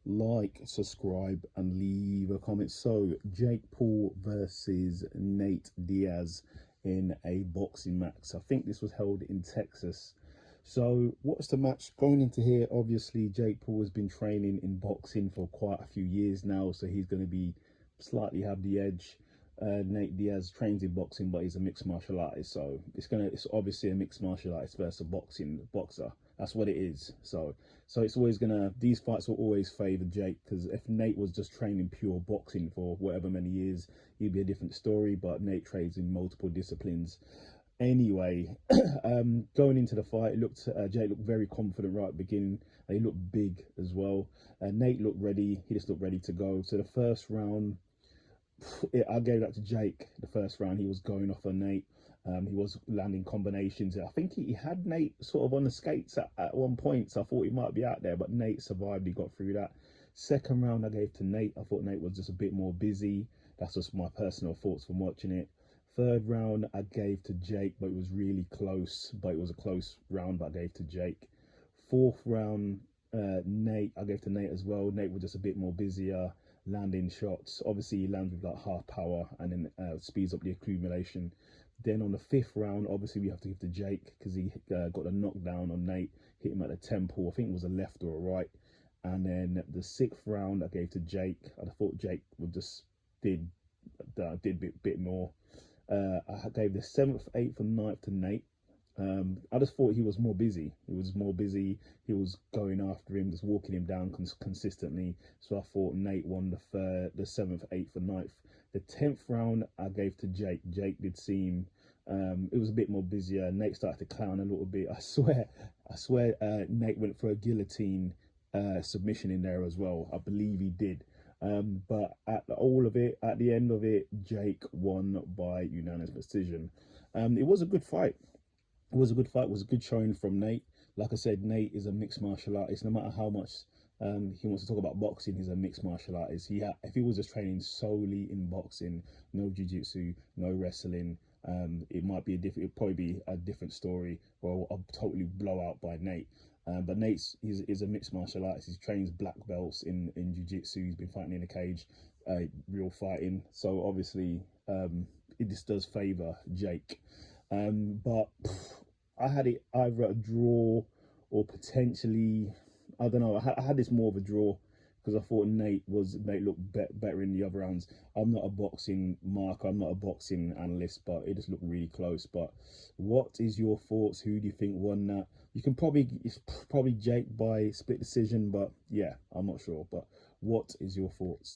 Like, subscribe, and leave a comment. So, Jake Paul versus Nate Diaz in a boxing match. I think this was held in Texas. So, what's the match going into here? Obviously, Jake Paul has been training in boxing for quite a few years now, so he's going to be slightly have the edge. Nate Diaz trains in boxing, but he's a mixed martial artist, so it's obviously a mixed martial artist versus a boxer. That's what it is. So it's always gonna, these fights will always favour Jake, because if Nate was just training pure boxing for whatever many years, it'd be a different story. But Nate trains in multiple disciplines. Anyway, going into the fight, Jake looked very confident right at the beginning. He looked big as well. Nate looked ready. He just looked ready to go. So the first round, I gave that to Jake. The first round, he was going off on Nate. He was landing combinations. I think he had Nate sort of on the skates at one point, so I thought he might be out there, but Nate survived. He got through that. Second round, I gave to Nate. I thought Nate was just a bit more busy. That's just my personal thoughts from watching it. Third round, I gave to Jake, but it was really close. But it was a close round, but I gave to Jake. Fourth round, Nate, I gave to Nate as well. Nate was just a bit more busier landing shots. Obviously, he lands with like half power and then speeds up the accumulation. Then on the fifth round, obviously we have to give to Jake, because he got a knockdown on Nate, hit him at the temple. I think it was a left or a right. And then the sixth round, I gave to Jake. I thought Jake would just did bit more. I gave the seventh, eighth, and ninth to Nate. I just thought he was more busy. He was more busy. He was going after him, just walking him down consistently. So I thought Nate won the seventh, eighth, and ninth. The 10th round I gave to Jake. Jake did seem it was a bit more busier. Nate started to clown a little bit. I swear, Nate went for a guillotine submission in there as well. I believe he did. But at the end of it, Jake won by unanimous decision. It was a good fight. It was a good fight. It was a good showing from Nate. Like I said, Nate is a mixed martial artist. No matter how much he wants to talk about boxing, he's a mixed martial artist. If he was just training solely in boxing, no jiu-jitsu, no wrestling, it'd probably be a different story, or a totally blowout by Nate. But is a mixed martial artist. He trains black belts in jiu-jitsu. He's been fighting in a cage, real fighting. So obviously, it just does favour Jake. But I had it either a draw or potentially, I don't know. I had this more of a draw, because I thought Nate looked better in the other rounds. I'm not a boxing marker. I'm not a boxing analyst, but it just looked really close. But what is your thoughts? Who do you think won that? It's probably Jake by split decision, but yeah, I'm not sure. But what is your thoughts?